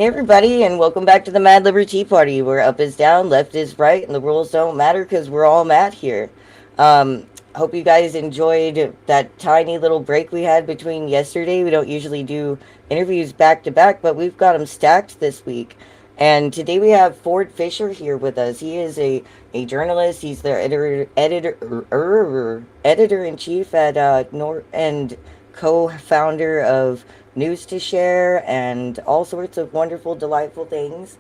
Hey everybody, and welcome back to the Mad Liberty Party, where up is down, left is right, and the rules don't matter because we're all mad here. Um, Hope you guys enjoyed that tiny little break we had between yesterday. We don't usually do interviews back to back, but we've got them stacked this week. And today we have Ford Fischer here with us. He is a journalist. He's the editor in chief at and co-founder of News to Share and all sorts of wonderful, delightful things.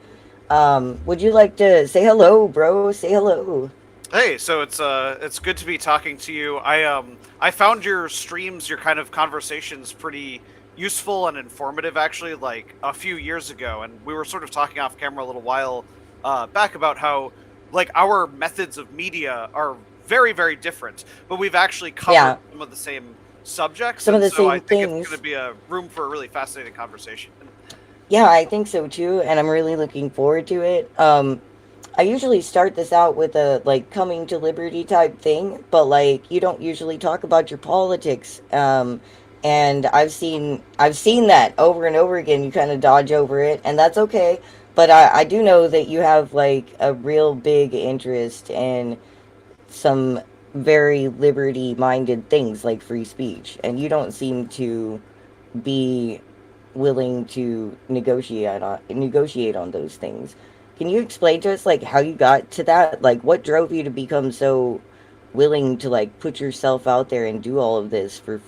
Would you like to say hello, bro? Say hello. Hey, so it's good to be talking to you. I found your streams, your kind of conversations pretty useful and informative actually like a few years ago, and we were sort of talking off camera a little while back about how like our methods of media are very different, but we've actually covered Yeah, some of the same subjects, some of and the so I same think it's going things. to be a room for a really fascinating conversation. Yeah, I think so too, and I'm really looking forward to it. I usually start this out with a like coming to liberty type thing, but like you don't usually talk about your politics. And I've seen that over and over again. You kind of dodge over it, and that's okay. But I do know that you have like a real big interest in some very liberty minded things like free speech, and you don't seem to be willing to negotiate on those things. Can you explain to us like how you got to that? Like what drove you to become so willing to like put yourself out there and do all of this for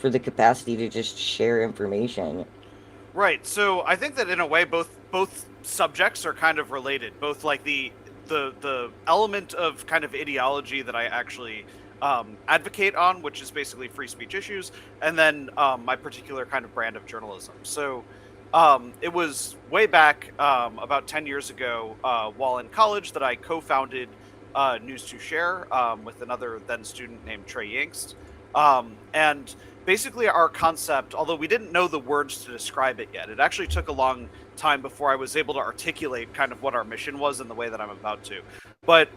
the capacity to just share information? Right. So I think that in a way, both subjects are kind of related. Both like the element of kind of ideology that I actually advocate on, which is basically free speech issues, and then my particular kind of brand of journalism. So it was way back about 10 years ago, while in college, that I co-founded News to Share with another then student named Trey Yingst, and basically our concept, although we didn't know the words to describe it yet, it actually took a long time before I was able to articulate kind of what our mission was in the way that I'm about to. But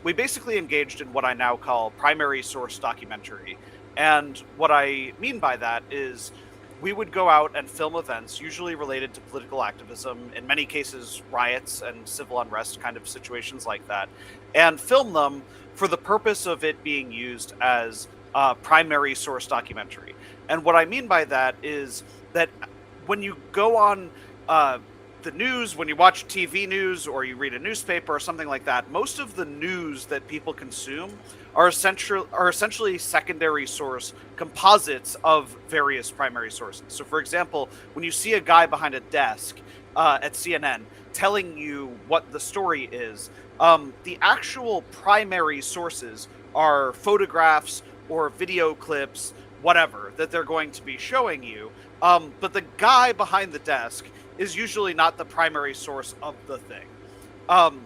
we basically engaged in what I now call primary source documentary. And what I mean by that is we would go out and film events, usually related to political activism, in many cases riots and civil unrest kind of situations like that, and film them for the purpose of it being used as primary source documentary. And what I mean by that is that when you go on the news, when you watch TV news or you read a newspaper or something like that, most of the news that people consume are essentially secondary source composites of various primary sources. So, for example, when you see a guy behind a desk at CNN telling you what the story is, the actual primary sources are photographs or video clips, whatever, that they're going to be showing you. But the guy behind the desk is usually not the primary source of the thing. Um,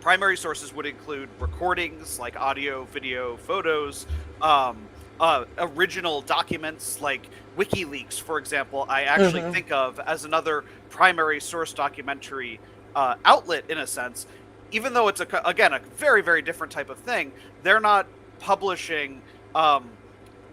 Primary sources would include recordings like audio, video, photos, original documents like WikiLeaks, for example, I actually Mm-hmm. think of as another primary source documentary outlet in a sense. Even though it's, again, a very different type of thing, they're not publishing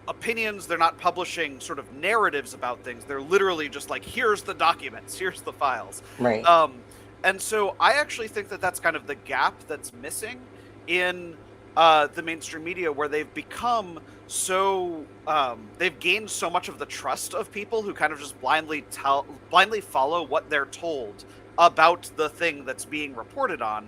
opinions, they're not publishing sort of narratives about things. They're literally just like, here's the documents, here's the files. Right. Um, and so I actually think that that's kind of the gap that's missing in the mainstream media, where they've become so they've gained so much of the trust of people who kind of just blindly follow what they're told about the thing that's being reported on.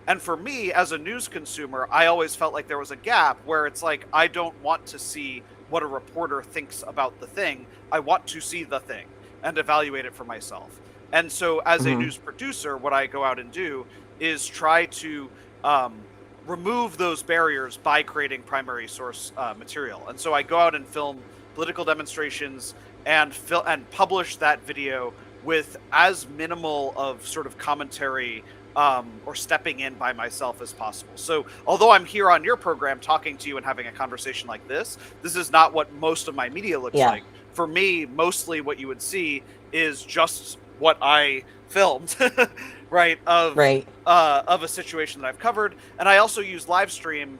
And for me, as a news consumer, I always felt like there was a gap where it's like, I don't want to see what a reporter thinks about the thing. I want to see the thing and evaluate it for myself. And so, as a Mm-hmm. news producer, what I go out and do is try to um, remove those barriers by creating primary source material. And so, I go out and film political demonstrations and publish that video with as minimal of sort of commentary or stepping in by myself as possible. So, although I'm here on your program talking to you and having a conversation like this is not what most of my media looks Yeah. like. For me, mostly what you would see is just what I filmed, right? Right. Of a situation that I've covered, and I also use live stream,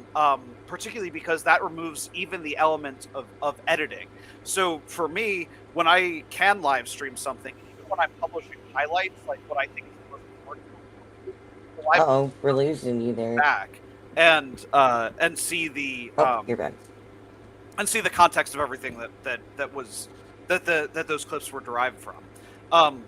particularly because that removes even the element of editing. So for me, when I can live stream something, even when I'm publishing highlights, like what I think is the most important. So I Uh-oh, we're losing you there. back and see the Oh, you're back. and see the context of everything that those clips were derived from. Um,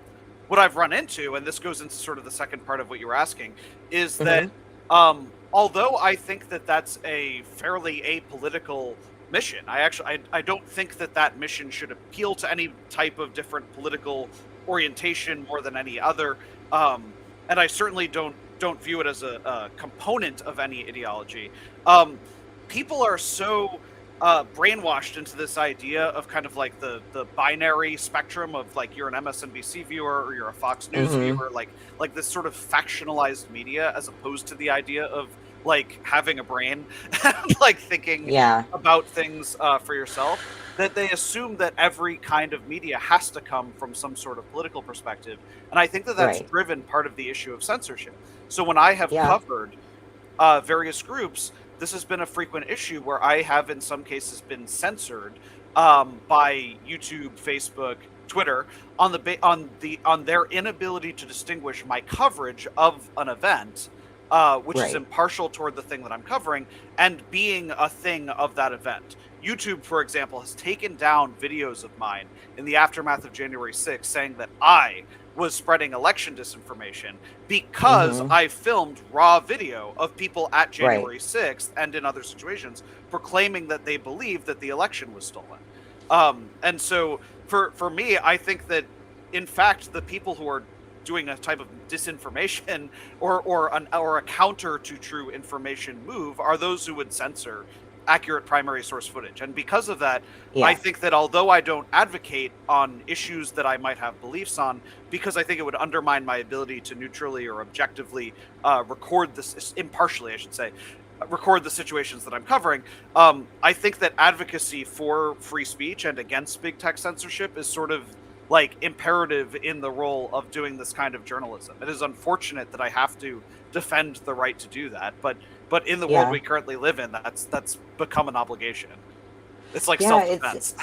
what I've run into, and this goes into sort of the second part of what you were asking, is that Mm-hmm. although I think that that's a fairly apolitical mission, I don't think that that mission should appeal to any type of different political orientation more than any other, and I certainly don't view it as a component of any ideology. Um, People are so brainwashed into this idea of kind of like the binary spectrum of like you're an MSNBC viewer or you're a Fox News Mm-hmm. viewer, like this sort of factionalized media, as opposed to the idea of like having a brain and like thinking Yeah. about things for yourself. That they assume that every kind of media has to come from some sort of political perspective, and I think that that's Right. driven part of the issue of censorship. So when I have Yeah. covered various groups, this has been a frequent issue where I have, in some cases, been censored by YouTube, Facebook, Twitter on their inability to distinguish my coverage of an event, which is Right. impartial toward the thing that I'm covering, and being a thing of that event. YouTube, for example, has taken down videos of mine in the aftermath of January 6th saying that I was spreading election disinformation because Mm-hmm. I filmed raw video of people at Right. January 6th and in other situations proclaiming that they believed that the election was stolen. And so for me, I think that in fact the people who are doing a type of disinformation or a counter to true information move are those who would censor accurate primary source footage. And because of that, I Yeah. think that although I don't advocate on issues that I might have beliefs on, because I think it would undermine my ability to neutrally or objectively record this, impartially, I should say, record the situations that I'm covering, I think that advocacy for free speech and against big tech censorship is sort of like imperative in the role of doing this kind of journalism. It is unfortunate that I have to defend the right to do that, but in the world Yeah. we currently live in, that's become an obligation. It's like Yeah, it's self-defense.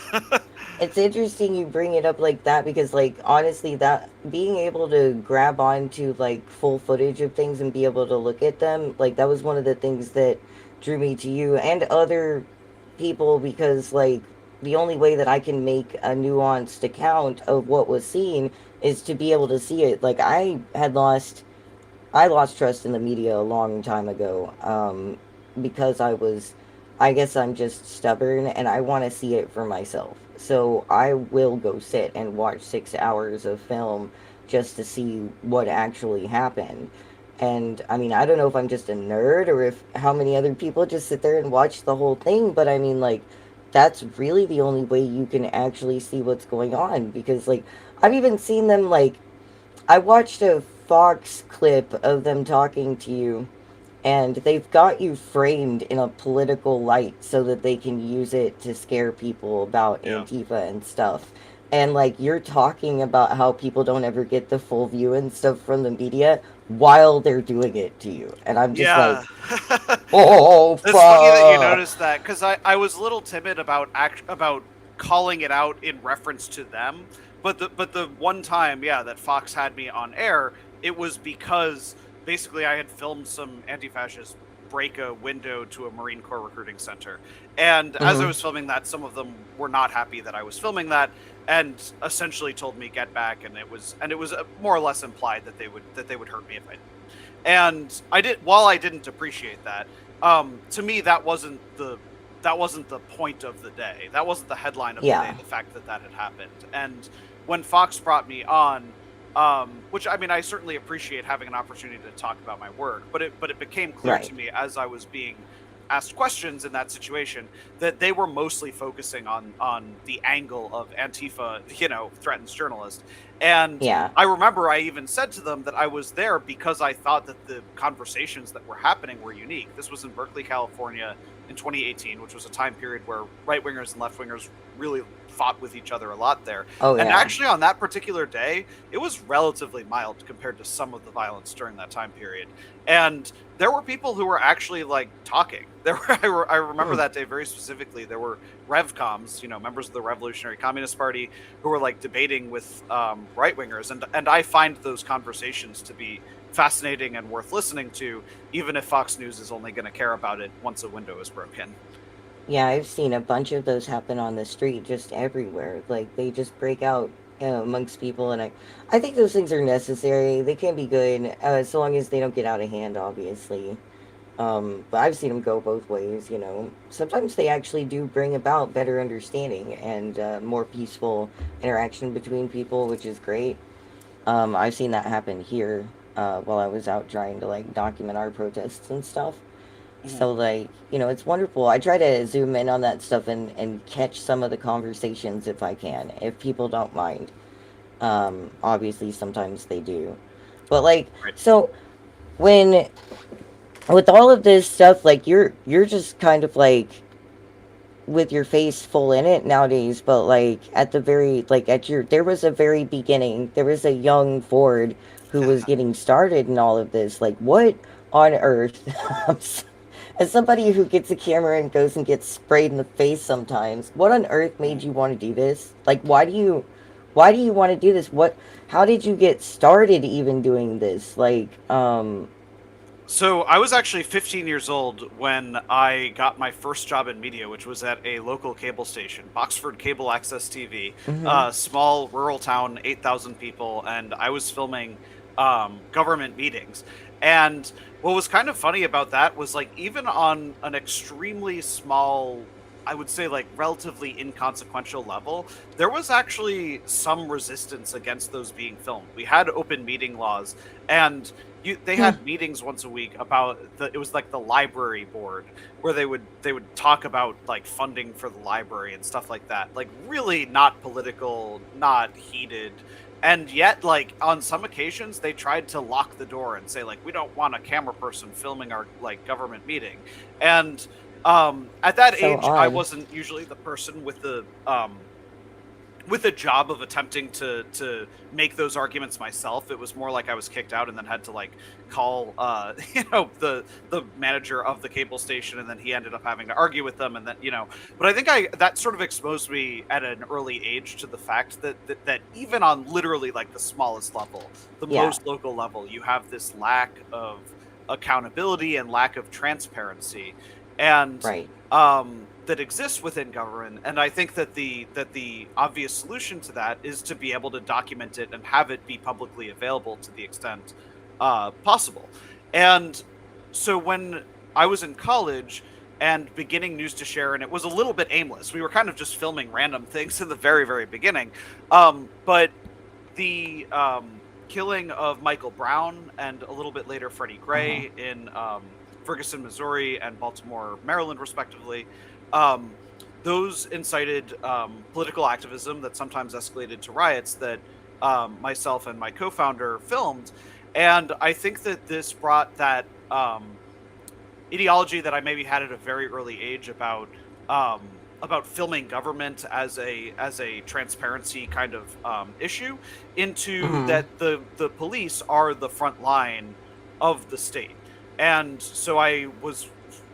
it's interesting you bring it up like that because like honestly that being able to grab onto like full footage of things and be able to look at them, like that was one of the things that drew me to you and other people because like the only way that I can make a nuanced account of what was seen is to be able to see it. Like I lost trust in the media a long time ago because I guess I'm just stubborn and I want to see it for myself. So I will go sit and watch 6 hours of film just to see what actually happened. And I mean, I don't know if I'm just a nerd or if how many other people just sit there and watch the whole thing, but I mean, like, that's really the only way you can actually see what's going on because, like, I've even seen them like I watched a Fox clip of them talking to you, and they've got you framed in a political light so that they can use it to scare people about Yeah. Antifa and stuff. And like you're talking about how people don't ever get the full view and stuff from the media while they're doing it to you. And I'm just like, Yeah. oh, It's funny that you fuck. noticed that, because I was a little timid about calling it out in reference to them, but the one time, yeah, that Fox had me on air, it was because basically I had filmed some anti-fascist break a window to a Marine Corps recruiting center, and as I Hmm. was filming that, some of them were not happy that I was filming that, and essentially told me get back, and it was more or less implied that they would hurt me if I did. And I did. While I didn't appreciate that, to me that wasn't the point of the day. That wasn't the headline of the day. Yeah, The fact that that had happened. And when Fox brought me on, which I mean, I certainly appreciate having an opportunity to talk about my work, but it became clear right. to me as I was being asked questions in that situation that they were mostly focusing on the angle of Antifa, threatens journalists. And Yeah, I remember I even said to them that I was there because I thought that the conversations that were happening were unique. This was in Berkeley, California, in 2018, which was a time period where right wingers and left wingers really fought with each other a lot there. Oh And yeah. actually, on that particular day, it was relatively mild compared to some of the violence during that time period. And there were people who were actually like talking. There were, I remember Hmm. that day very specifically. There were revcoms, members of the Revolutionary Communist Party, who were like debating with right wingers, and I find those conversations to be fascinating and worth listening to, even if Fox News is only going to care about it once a window is broken. Yeah, I've seen a bunch of those happen on the street just everywhere. Like they just break out amongst people, and I think those things are necessary. They can be good as long as they don't get out of hand, obviously. But I've seen them go both ways. Sometimes they actually do bring about better understanding and more peaceful interaction between people, which is great. I've seen that happen here while I was out trying to like document our protests and stuff. Mhm. So like, it's wonderful. I try to zoom in on that stuff and catch some of the conversations if I can, if people don't mind. Obviously sometimes they do. But like, Right. so when with all of this stuff, like you're just kind of like with your face full in it nowadays, but like at the very like at your there was a very beginning, there was a young Ford who was getting started in all of this. Like what on earth as somebody who gets a camera and goes and gets sprayed in the face sometimes, what on earth made Mhm. you want to do this? Like why do you want to do this? How did you get started even doing this? So I was actually 15 years old when I got my first job in media, which was at a local cable station, Boxford Cable Access TV, Mhm. small rural town, 8,000 people, and I was filming government meetings. And what was kind of funny about that was like even on an extremely small, I would say like relatively inconsequential level, there was actually some resistance against those being filmed. We had open meeting laws, and they had meetings once a week about it was like the library board, where they would talk about like funding for the library and stuff like that, like really not political, not heated. And yet like on some occasions they tried to lock the door and say like we don't want a camera person filming our like government meeting. And at that So age I odd. wasn't usually the person with a job of attempting to make those arguments myself. It was more like I was kicked out and then had to like call the manager of the cable station, and then he ended up having to argue with them, and then but I think I that sort of exposed me at an early age to the fact that even on literally like the smallest level, the Yeah, most local level, you have this lack of accountability and lack of transparency, and right. that exists within government. And I think that the obvious solution to that is to be able to document it and have it be publicly available to the extent possible. And so when I was in college and beginning News to Share, and it was a little bit aimless, we were kind of just filming random things in the very, very beginning. But the killing of Michael Brown and a little bit later Freddie Uh-huh. Gray in Ferguson, Missouri, and Baltimore, Maryland, respectively. Um, those incited political activism that sometimes escalated to riots that myself and my co-founder filmed, and I think that this brought that ideology that I maybe had at a very early age about filming government as a transparency kind of issue into Mhm. that the police are the front line of the state. And so I was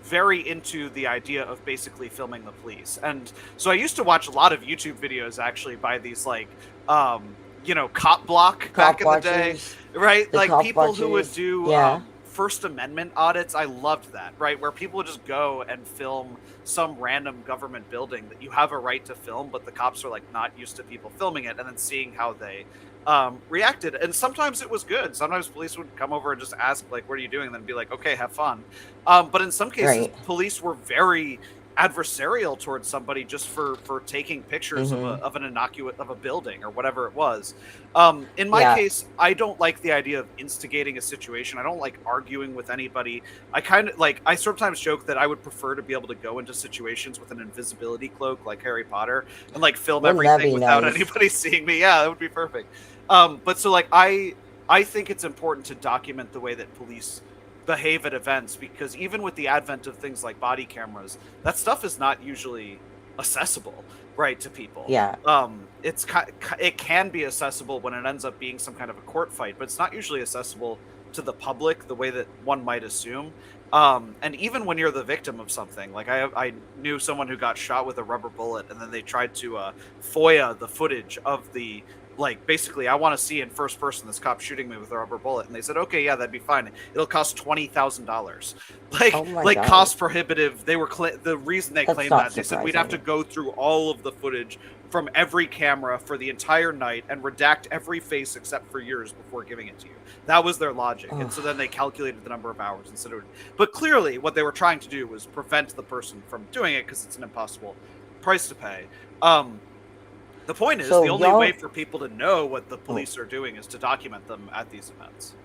very into the idea of basically filming the police. And so I used to watch a lot of YouTube videos actually by these like cop block back Cop in the day, watchers, right? the Like cop people who would watchers. do Yeah, First Amendment audits. I loved that, right? Where people would just go and film some random government building that you have a right to film, but the cops are like not used to people filming it, and then seeing how they reacted. And sometimes it was good. Sometimes police would come over and just ask, like, "What are you doing?" And then be like, "Okay, have fun." But in some cases, right. police were very adversarial towards somebody just for taking pictures of a Mhm. of an innocuous of a building or whatever it was. In my Yeah. case, I don't like the idea of instigating a situation. I don't like arguing with anybody. I kind of like, I sometimes joke that I would prefer to be able to go into situations with an invisibility cloak like Harry Potter and like film Wouldn't that everything be without nice? anybody seeing me. Yeah, that would be perfect. But so like I think it's important to document the way that police behave at events, because even with the advent of things like body cameras, that stuff is not usually accessible, right, to people. Yeah. It can be accessible when it ends up being some kind of a court fight, but it's not usually accessible to the public the way that one might assume. And even when you're the victim of something, like I knew someone who got shot with a rubber bullet, and then they tried to FOIA the footage of the, like, basically, I want to see in first person this cop shooting me with a rubber bullet, and they said, okay, yeah, that'd be fine. It'll cost $20,000, Oh my like God. cost prohibitive. They were the reason they That's claimed not that, they said we'd have to surprising. go through all of the footage from every camera for the entire night and redact every face except for yours before giving it to you. That was their logic, and so Ugh. then they calculated the number of hours instead of. But clearly, what they were trying to do was prevent the person from doing it because it's an impossible price to pay. The point is, the So only way y'all. for people to know what the Oh, police are doing is to document them at these events.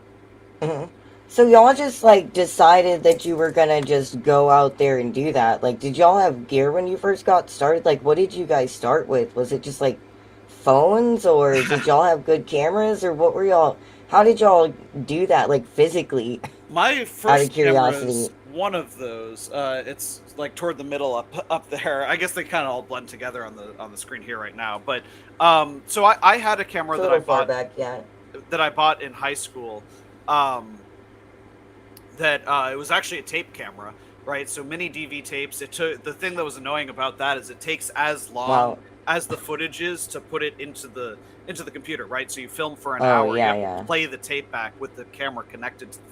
mhm. So y'all just like decided that you were gonna just go out there and do that. Like, did y'all have gear when you first got started? Like, what did you guys start with? Was it just like phones, or did y'all have good cameras, or what were y'all? How did y'all do that, like physically? My Out of first camera curiosity. is one of those. It's like toward the middle up there. I guess they kind of all blend together on the screen here right now. But so I had a camera It's a little far back, yeah. that I bought in high school. Um, that it was actually a tape camera, right? So mini DV tapes. It took, the thing that was annoying about that is it takes as long Wow. as the footage is to put it into the computer, right? So you film for an Oh hour, you yeah, have to yeah. play the tape back with the camera connected to the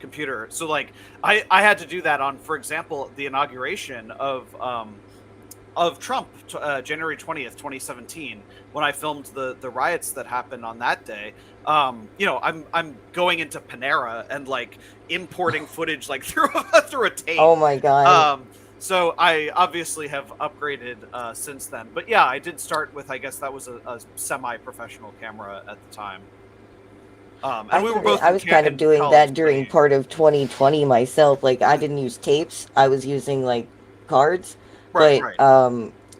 computer. So like I had to do that on, for example, the inauguration of Trump, January 20th, 2017, when I filmed the riots that happened on that day. I'm going into Panera and like importing footage like through a tape. Oh my God. Um, so I obviously have upgraded since then. But yeah, I did start with, I guess that was a semi-professional camera at the time. And I we were did it. both I was kind of in doing college that during studying. part of 2020 myself. Like, I didn't use tapes. I was using like cards, Right, but right.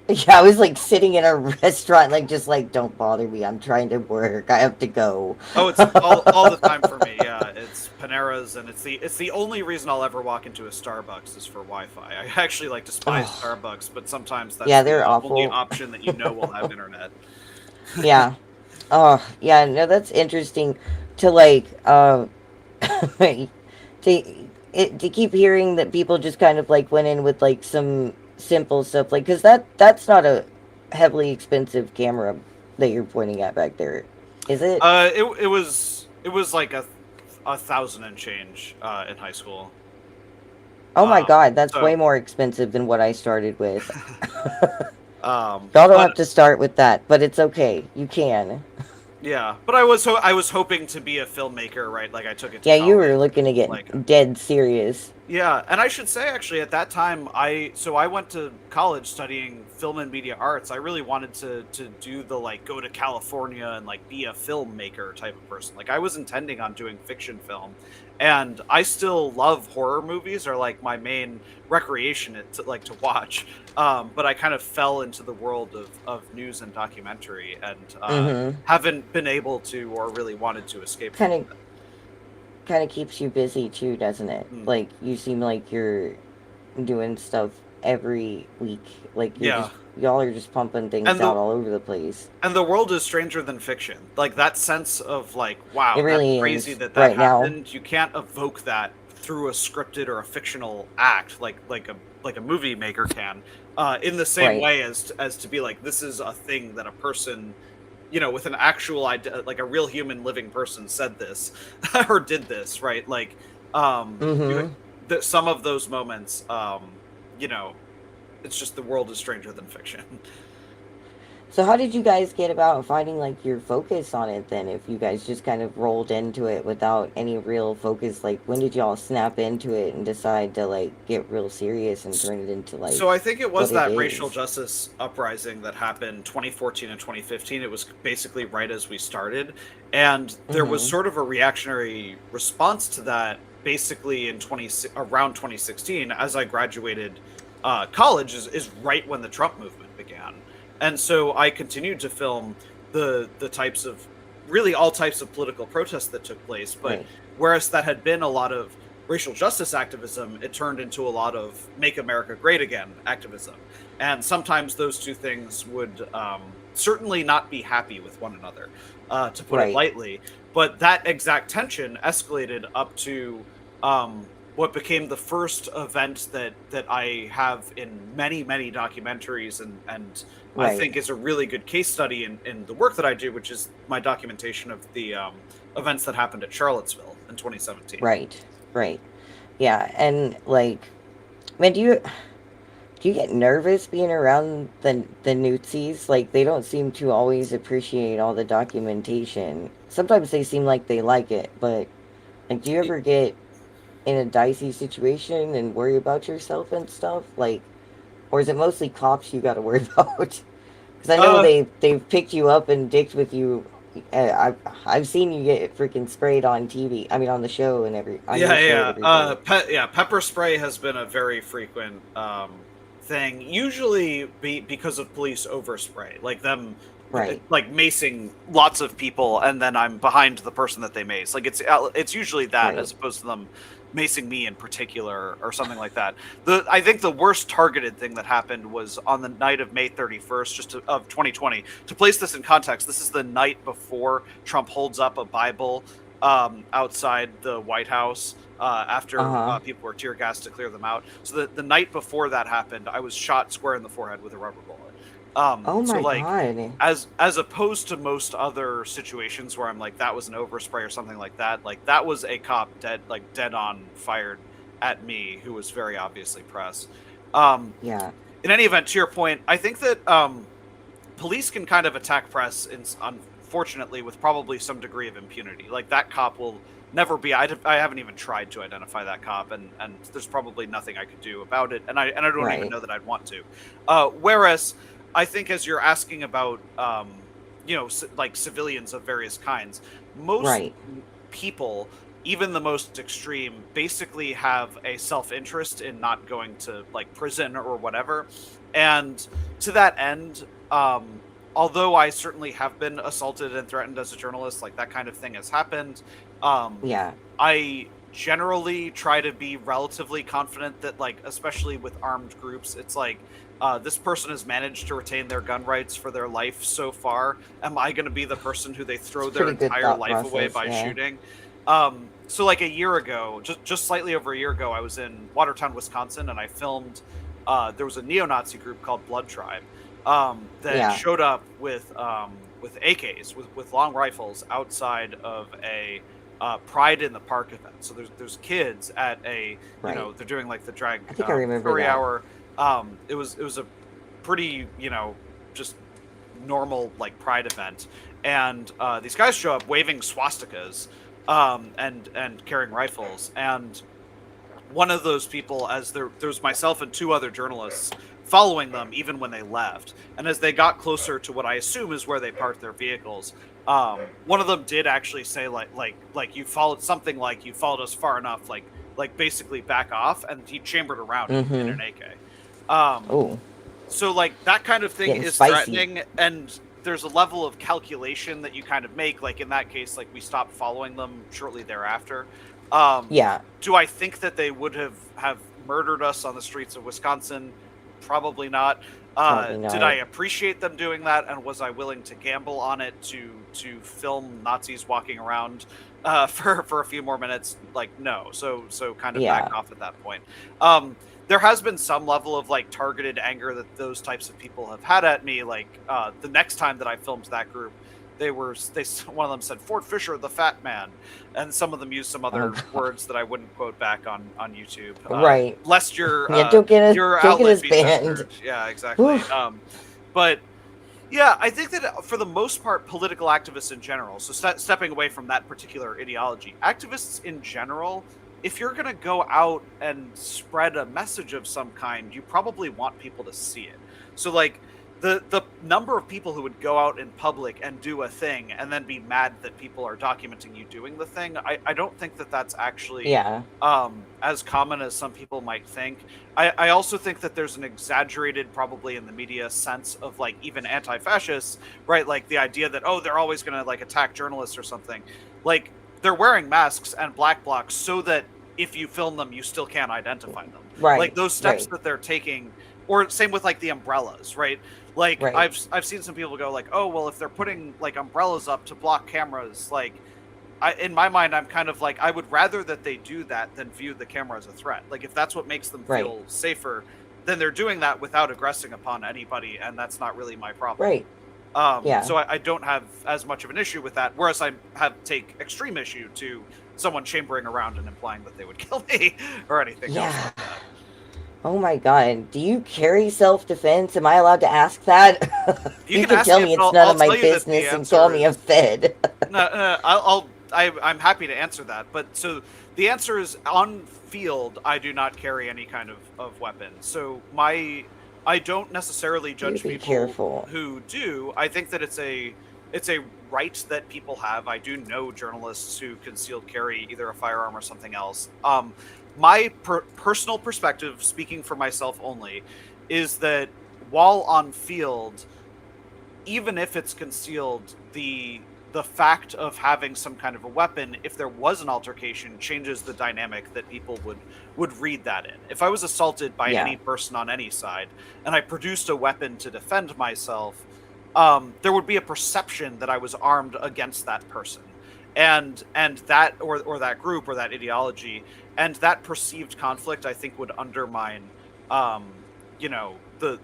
yeah, I was like sitting in a restaurant, like just like, don't bother me. I'm trying to work. I have to go. Oh, it's all the time for me. Yeah, it's Panera's, and it's the only reason I'll ever walk into a Starbucks is for Wi-Fi. I actually like despise Oh, Starbucks, but sometimes that's yeah, the they're only awful. option that will have internet. Yeah. Oh, yeah. No, that's interesting to like to to keep hearing that people just kind of like went in with like some simple stuff, like, because that's not a heavily expensive camera that you're pointing at back there, is it? It was like a thousand and change in high school. Oh my Um, God, that's way so more expensive than what I started with. Y'all don't but have to start with that, but it's okay. You can. yeah, but I was hoping to be a filmmaker, right? Like I took it to Yeah, you college, were looking to like. get dead serious. Yeah, and I should say actually at that time I went to college studying film and media arts. I really wanted to do the, like, go to California and like be a filmmaker type of person. Like I was intending on doing fiction film. And I still love horror movies, are like my main recreation to watch. But I kind of fell into the world of news and documentary, and Mm-hmm. haven't been able to or really wanted to escape from Kind of kind of keeps you busy too, doesn't it? it. Like, you seem like you're doing stuff every week. Like, Yeah. y'all are just pumping things And out the all over the place. And the world is stranger than fiction. Like that sense of like, It wow, that's really crazy is that right now. happened. You can't evoke that through a scripted or a fictional act, like a movie maker can, in the same Right. way as to be like, this is a thing that a person, with an actual idea, like a real human living person said this or did this, right? Like, you, Mm-hmm. some of those moments, you know, it's just the world is stranger than fiction. So how did you guys get about finding like your focus on it then? If you guys just kind of rolled into it without any real focus, like when did y'all snap into it and decide to like get real serious and turn it into like So I think it was what it that racial is? justice uprising that happened 2014 and 2015. It was basically right as we started, and there was Mm-hmm. sort of a reactionary response to that basically in 20 around 2016 as I graduated college is right when the Trump movement began. And so I continued to film the types of, really all types of political protests that took place, but Right. whereas that had been a lot of racial justice activism, it turned into a lot of Make America Great Again activism. And sometimes those two things would certainly not be happy with one another, to put it Right. lightly. But that exact tension escalated up to what became the first event that I have in many documentaries, and I Right. think is a really good case study in the work that I do, which is my documentation of the events that happened at Charlottesville in 2017. Right. Right. Yeah. And like, man, do you get nervous being around the Newtsies? Like they don't seem to always appreciate all the documentation. Sometimes they seem like they like it, but like, do you ever get in a dicey situation and worry about yourself and stuff? Like, or is it mostly cops you got to worry about? Because I know Uh, they've picked you up and dicked with you. I've seen you get freaking sprayed on TV. I mean, on the show and on your Yeah, show and yeah. everything. Pepper spray has been a very frequent thing. Usually, because of police overspray, like them, Right. like macing lots of people, and then I'm behind the person that they mace. Like it's usually that, Right. as opposed to them macing me in particular or something like that. I think the worst targeted thing that happened was on the night of May 31st, of 2020. To place this in context, this is the night before Trump holds up a Bible outside the White House Uh after huh. people were tear gassed to clear them out. So the night before that happened, I was shot square in the forehead with a rubber bullet. Oh So my like, god. as opposed to most other situations where I'm like, that was an overspray or something like that was a cop dead on fired at me, who was very obviously pressed. Um, Yeah. in any event, to your point, I think that police can kind of attack press, unfortunately, with probably some degree of impunity. Like that cop will never be. I haven't even tried to identify that cop, and there's probably nothing I could do about it, and I don't even Right. know that I'd want to. Whereas I think, as you're asking about, like civilians of various kinds, most Right. people, even the most extreme, basically have a self-interest in not going to like prison or whatever, and to that end, although I certainly have been assaulted and threatened as a journalist, like that kind of thing has happened. Um, Yeah. I generally try to be relatively confident that, like, especially with armed groups, it's like, this person has managed to retain their gun rights for their life so far. Am I going to be the person who they It's throw a their pretty good entire thought life away process. by Yeah. shooting? So like a year ago, just slightly over a year ago, I was in Watertown, Wisconsin, and I filmed. There was a neo-Nazi group called Blood Tribe that Yeah. showed up with AKs, with long rifles outside of a Pride in the Park event. So there's kids at a, Right. they're doing like the drag I think I remember furry that. hour. It was a pretty, just normal like Pride event, and these guys show up waving swastikas, and carrying rifles, and one of those people, as there's myself and two other journalists following them even when they left, and as they got closer to what I assume is where they parked their vehicles, one of them did actually say, like you followed, something like, you followed us far enough, like basically back off, and he chambered around in Mm-hmm. an AK. um Oh, so like that kind of thing getting is spicy. threatening, and there's a level of calculation that you kind of make. Like in that case, like we stopped following them shortly thereafter. um Yeah. do I think that they would have murdered us on the streets of Wisconsin? Probably not. Probably Did I not. appreciate them doing that, and was I willing to gamble on it to film Nazis walking around for a few more minutes? Like, no. So kind of backed Yeah. off at that point. There has been some level of like targeted anger that those types of people have had at me. Like the next time that I filmed that group, one of them said Ford Fischer, the fat man, and some of them used some Oh other god. words that I wouldn't quote back on YouTube, Right. lest Yeah. Don't get outlet us be banned. censored. Yeah, exactly. Oof. But yeah, I think that for the most part, political activists in general, so stepping away from that particular ideology, activists in general, if you're going to go out and spread a message of some kind, you probably want people to see it. So like the number of people who would go out in public and do a thing and then be mad that people are documenting you doing the thing, I don't think that that's actually Yeah. as common as some people might think. I also think that there's an exaggerated, probably in the media, sense of like even anti-fascists, right? Like the idea that, oh, they're always going to like attack journalists or something. Like they're wearing masks and black blocs so that if you film them, you still can't identify them. Like Right. those steps Right. that they're taking, or same with like the umbrellas, right? Like Right. I've seen some people go like, oh well, if they're putting like umbrellas up to block cameras, like in my mind, I'm kind of like, I would rather that they do that than view the camera as a threat. Like, if that's what makes them Right. feel safer, then they're doing that without aggressing upon anybody, and that's not really my problem. Right. Yeah. So I don't have as much of an issue with that. Whereas I take extreme issue to someone chambering around and implying that they would kill me or anything else Yeah. like that. Oh my god. Do you carry self defense? Am I allowed to ask that? You You can can ask tell me, me and it's none I'll of my tell you that the business and call answer me a is fed. no. I'm happy to answer that. But so the answer is on field, I do not carry any kind of weapon. So I don't necessarily You judge be people careful. who do. I think that it's a right that people have. I do know journalists who concealed carry either a firearm or something else. My personal perspective, speaking for myself only, is that while on field, even if it's concealed, the fact of having some kind of a weapon, if there was an altercation, changes the dynamic that people would read that in. If I was assaulted by Yeah. any person on any side and I produced a weapon to defend myself, there would be a perception that I was armed against that person, and that or that group or that ideology, and that perceived conflict, I think, would undermine, um, the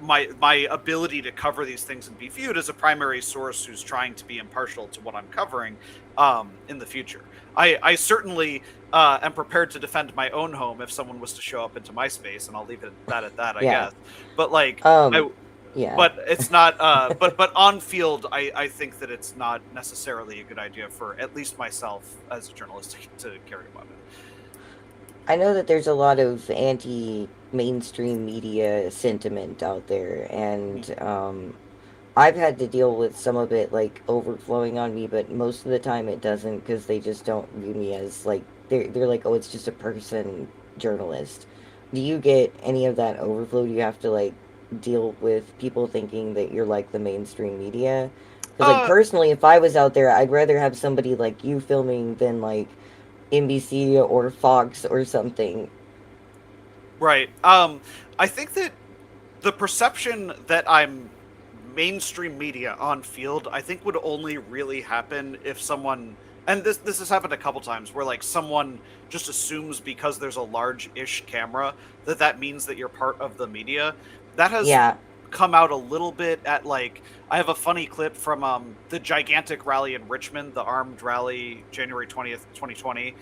my ability to cover these things and be viewed as a primary source who's trying to be impartial to what I'm covering in the future. I certainly am prepared to defend my own home if someone was to show up into my space, and I'll leave it at that, I Yeah. guess. But like, I, Yeah. but it's not. But on field, I think that it's not necessarily a good idea for at least myself as a journalist to carry a weapon. I know that there's a lot of anti mainstream media sentiment out there, Mhm. and I've had to deal with some of it like overflowing on me, but most of the time it doesn't because they just don't view me as like they're like, oh, it's just a person journalist. Do you get any of that overflow? Do you have to like deal with people thinking that you're like the mainstream media? Because like Uh, personally, if I was out there, I'd rather have somebody like you filming than like NBC or Fox or something. right. I think that the perception that I'm mainstream media on field, I think would only really happen if someone, and this has happened a couple times, where like someone just assumes because there's a large-ish camera that means that you're part of the media. That has Yeah. come out a little bit at like, I have a funny clip from the gigantic rally in Richmond, the armed rally, January 20th, 2020.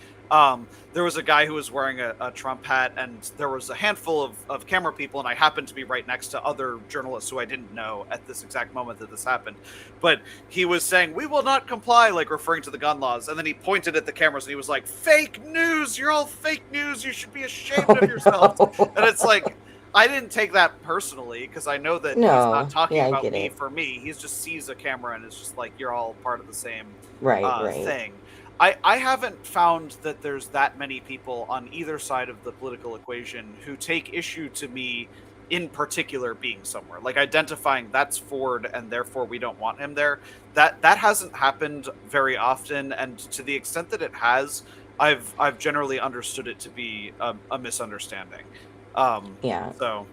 There was a guy who was wearing a Trump hat, and there was a handful of camera people, and I happened to be right next to other journalists who I didn't know at this exact moment that this happened. But he was saying, "We will not comply," like referring to the gun laws, and then he pointed at the cameras and he was like, "Fake news! You're all fake news! You should be ashamed Oh of yourselves!" And no. it's like, I didn't take that personally because I know that he's not No. talking Yeah, I about get me it. for me. He just sees a camera and is just like, "You're all part of the same Right, right. thing." I haven't found that there's that many people on either side of the political equation who take issue to me in particular being somewhere, like identifying that's Ford and therefore we don't want him there. That hasn't happened very often, and to the extent that it has, I've generally understood it to be a misunderstanding. Um, Yeah. so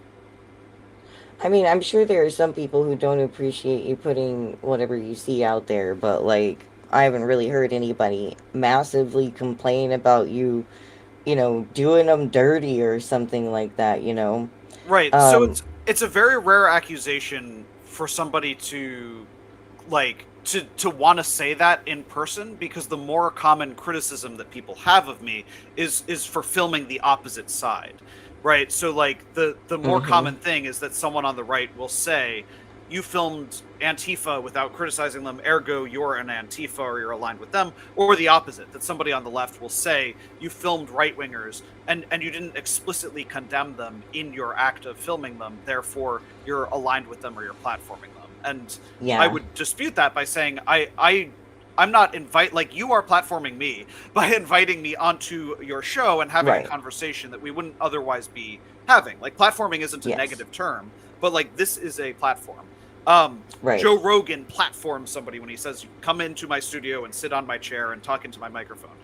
I mean, I'm sure there are some people who don't appreciate you putting whatever you see out there, but like, I haven't really heard anybody massively complain about you, doing them dirty or something like that. right, so Um, it's a very rare accusation for somebody to like to want to say that in person, because the more common criticism that people have of me is for filming the opposite side, right? So like the more mm-hmm. common thing is that someone on the right will say, you filmed Antifa without criticizing them, ergo you're an Antifa or you're aligned with them, or the opposite, that somebody on the left will say, you filmed right wingers and you didn't explicitly condemn them in your act of filming them, therefore you're aligned with them or you're platforming them. And I Yeah, would dispute that by saying I'm not like, you are platforming me by inviting me onto your show and having a right. conversation that we wouldn't otherwise be having. Like, platforming isn't a Yes. negative term, but like, this is a platform. Right. Joe Rogan platforms somebody when he says, come into my studio and sit on my chair and talk into my microphone.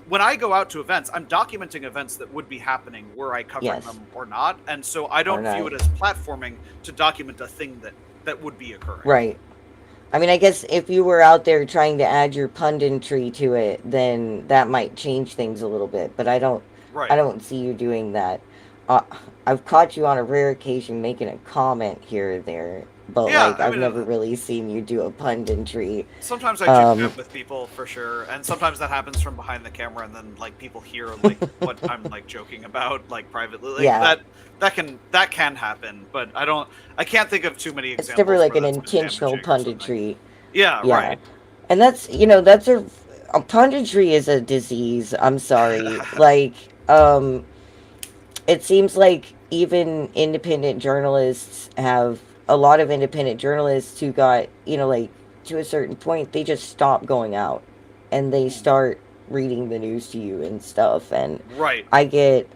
When I go out to events, I'm documenting events that would be happening were I covering Yes. them or not. And so I Or don't view not. it as platforming to document a thing that would be occurring. Right. I mean, I guess if you were out there trying to add your punditry to it, then that might change things a little bit. But I Right. don't see you doing that. Uh, I've caught you on a rare occasion making a comment here or there, but Yeah, like I I've mean, never really seen you do a punditry. sometimes I chit Um, chat with people for sure, and sometimes that happens from behind the camera, and then like people hear like what I'm like joking about like privately, like yeah, that can happen, but I can't think of too many it's never examples like where an that's been intentional damaging or something. punditry. Yeah, Yeah, right. and that's that's a punditry is a disease. I'm sorry, like it seems like even independent journalists have a lot of independent journalists who got, like to a certain point, they just stop going out and they Hmm. start reading the news to you and stuff. And Right. I get,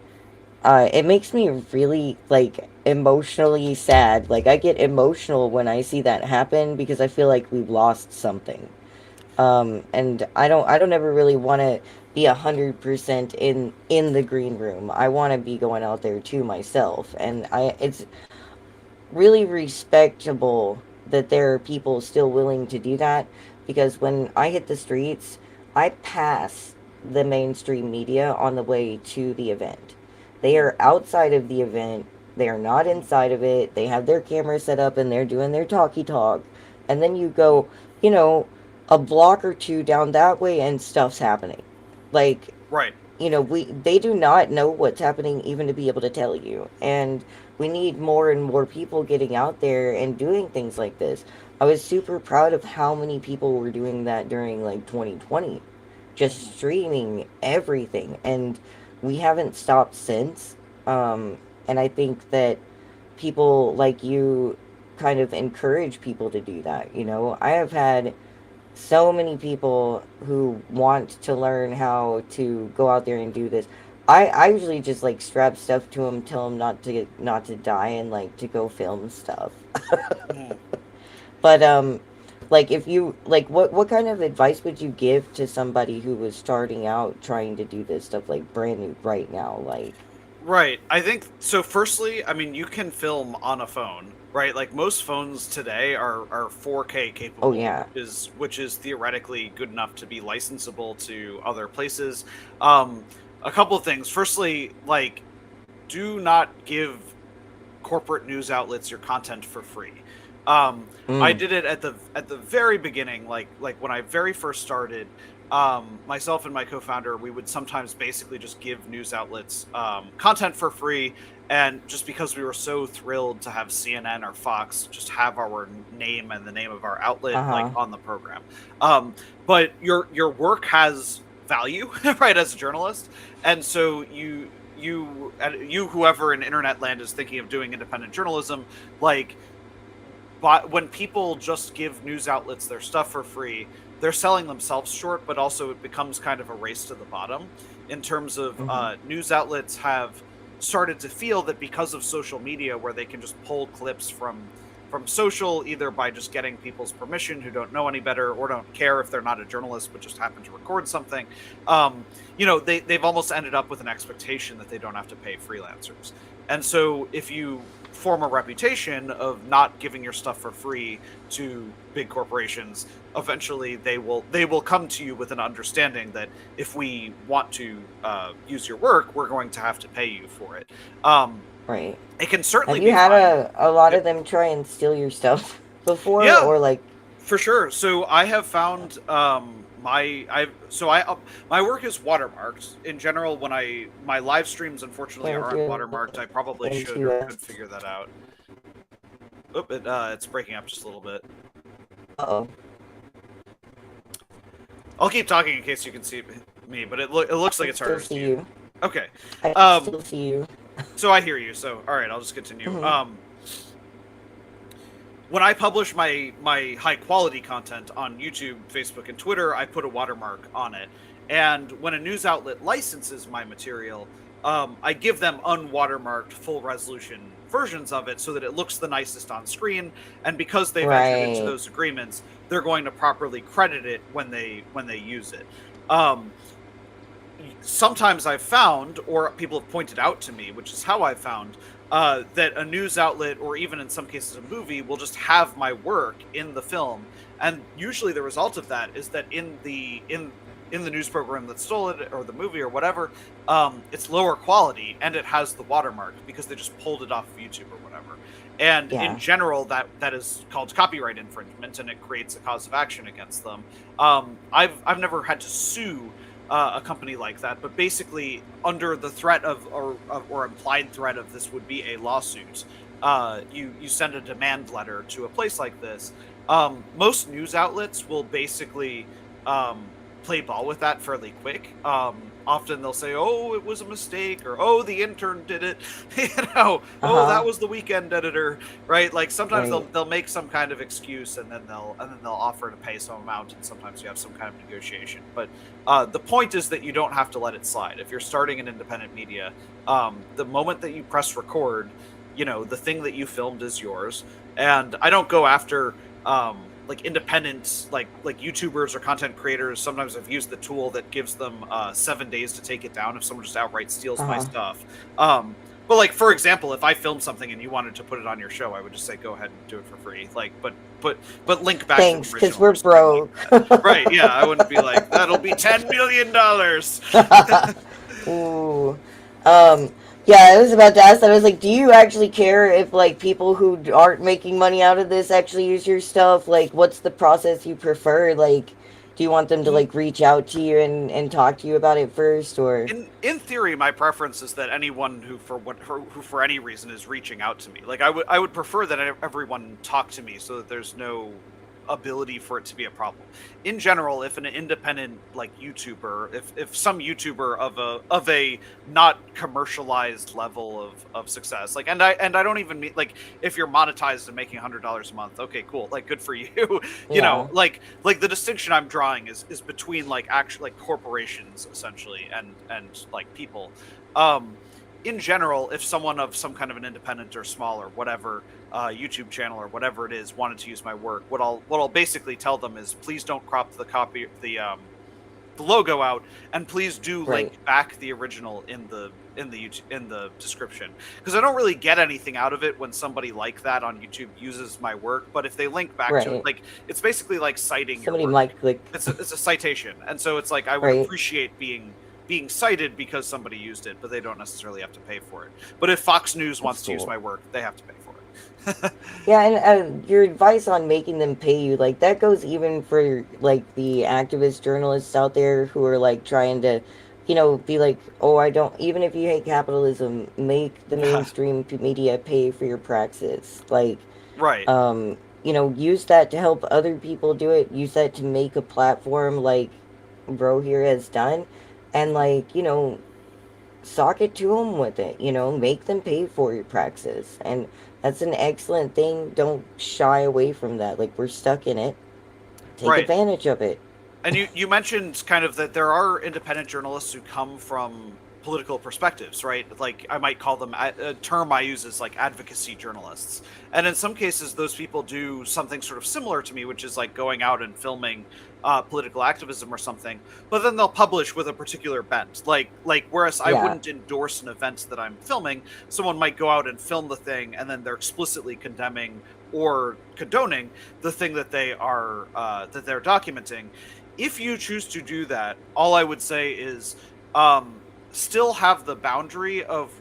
it makes me really like emotionally sad. Like I get emotional when I see that happen because I feel like we've lost something. And I don't ever really want to be 100% in the green room. I want to be going out there too myself, and it's really respectable that there are people still willing to do that, because when I hit the streets, I pass the mainstream media on the way to the event. They Hmm. are outside of the event. They are not inside of it. They have their camera set up and they're doing their talkie talk. And then you Hmm. go, you know, a block or two down that way and stuff's happening. Like, Right. they do not know what's happening even to be able to tell you. And we need more and more people getting out there and doing things like this. I was super proud of how many people were doing that during like 2020, Hmm. just streaming everything, and we haven't stopped since. And I think that people like you kind of encourage people to do that. I have had so many people who want to learn how to go out there and do this. I usually just like strap stuff to them, tell them not to die, and like to go film stuff. Hmm. But like if you like, what kind of advice would you give to somebody who was starting out trying to do this stuff like brand new right now? Like, Right. I think so. Firstly, I mean, you can film on a phone, right? Like most phones today are 4K oh capable, yeah, which is theoretically good enough to be licensable to other places. Um, a couple of things. Firstly, like, do not give corporate news outlets your content for free. I mm, did it at the very beginning, like when I very first started. Myself and my co-founder, we would sometimes basically just give news outlets content for free, and just because we were so thrilled to have CNN or Fox just have our name and the name of our outlet like uh-huh, on the program. Um, but your work has value, right, as a journalist, and so you whoever in internet land is thinking of doing independent journalism, like, but when people just give news outlets their stuff for free, they're selling themselves short, but also it becomes kind of a race to the bottom in terms of mm-hmm, news outlets have started to feel that because of social media, where they can just pull clips from social, either by just getting people's permission who don't know any better or don't care if they're not a journalist but just happen to record something. They've almost ended up with an expectation that they don't have to pay freelancers. And so if you form a reputation of not giving your stuff for free to big corporations, eventually they will come to you with an understanding that if we want to use your work, we're going to have to pay you for it. um, right. it can Have certainly you be had fine. a lot Yep. of them try and steal your stuff before, Yeah, or like, for sure. So I have found my work is watermarked in general. When my live streams unfortunately can't aren't do watermarked. I probably it should into or could figure that out. Oh, it's breaking up just a little bit. uh-oh. I'll keep talking in case you can see me, but it looks like I it's still harder to see see you. you. Okay. I Um, still see you. so I hear you. So all right, I'll just continue. Hmm. When I publish my high quality content on YouTube, Facebook, and Twitter, I put a watermark on it. And when a news outlet licenses my material, I give them unwatermarked full resolution versions of it so that it looks the nicest on screen. And because they've entered into Right. those agreements, they're going to properly credit it when they use it. Um, Sometimes I've found, or people have pointed out to me, which is how I've found, that a news outlet, or even in some cases a movie, will just have my work in the film, and usually the result of that is that in the news program that stole it, or the movie, or whatever, it's lower quality and it has the watermark because they just pulled it off of YouTube or whatever. And in Yeah. general, that is called copyright infringement, and it creates a cause of action against them. I've never had to sue a company like that, but basically, under the threat of, or implied threat of, this would be a lawsuit. You send a demand letter to a place like this. Most news outlets will basically play ball with that fairly quick. Often they'll say, "Oh, it was a mistake," or "Oh, the intern did it," "Oh, Uh-huh. that was the weekend editor," right? Like sometimes Right. they'll make some kind of excuse, and then they'll offer to pay some amount, and sometimes you have some kind of negotiation. But the point is that you don't have to let it slide. If you're starting an independent media, the moment that you press record, the thing that you filmed is yours. And I don't go after like independent, like YouTubers or content creators. Sometimes I've used the tool that gives them 7 days to take it down if someone just outright steals my Uh-huh. stuff. But like, for example, if I filmed something and you wanted to put it on your show, I would just say go ahead and do it for free. Like, but link back to the Thanks, because original we're or something like broke. that. Right? Yeah, I wouldn't be like, that'll be $10 million. Ooh. Um, yeah, I was about to ask that. I was like, do you actually care if like people who aren't making money out of this actually use your stuff? Like, what's the process you prefer? Like, do you want them to like reach out to you and talk to you about it first, or? In theory, my preference is that anyone who for any reason is reaching out to me, like I would prefer that everyone talk to me so that there's no ability for it to be a problem. In general, if an independent like YouTuber, if some YouTuber of a not commercialized level of success, like, and I don't even mean like, if you're monetized and making $100 a month, okay, cool, like good for you. Yeah. Like the distinction I'm drawing is between like actual like corporations essentially, and like people. Um, in general, if someone of some kind of an independent or small or whatever YouTube channel or whatever it is wanted to use my work, what I'll basically tell them is, please don't crop the logo out, and please do Right. link back the original in the description, because I don't really get anything out of it when somebody like that on YouTube uses my work. But if they link back to it, Right. like, it's basically like citing your Somebody work. might click. It's a citation, and so it's like, I would Right. appreciate being cited because somebody used it, but they don't necessarily have to pay for it. But if Fox News That's wants to use cool. my work, they have to pay for it. Yeah, and your advice on making them pay you, like that goes even for like the activist journalists out there who are like trying to, be like, oh, I don't, even if you hate capitalism, make the mainstream media pay for your praxis. Like, Right. use that to help other people do it. Use that to make a platform like Bro here has done. And like, sock it to them with it, make them pay for your praxis. And that's an excellent thing. Don't shy away from that. Like, we're stuck in it. Take Right. advantage of it. And you mentioned kind of that there are independent journalists who come from political perspectives, right? Like, I might call them, a term I use is like advocacy journalists. And in some cases, those people do something sort of similar to me, which is like going out and filming political activism or something. But then they'll publish with a particular bent. Like whereas I Yeah. wouldn't endorse an event that I'm filming, someone might go out and film the thing, and then they're explicitly condemning or condoning the thing that they're documenting. If you choose to do that, all I would say is, still have the boundary of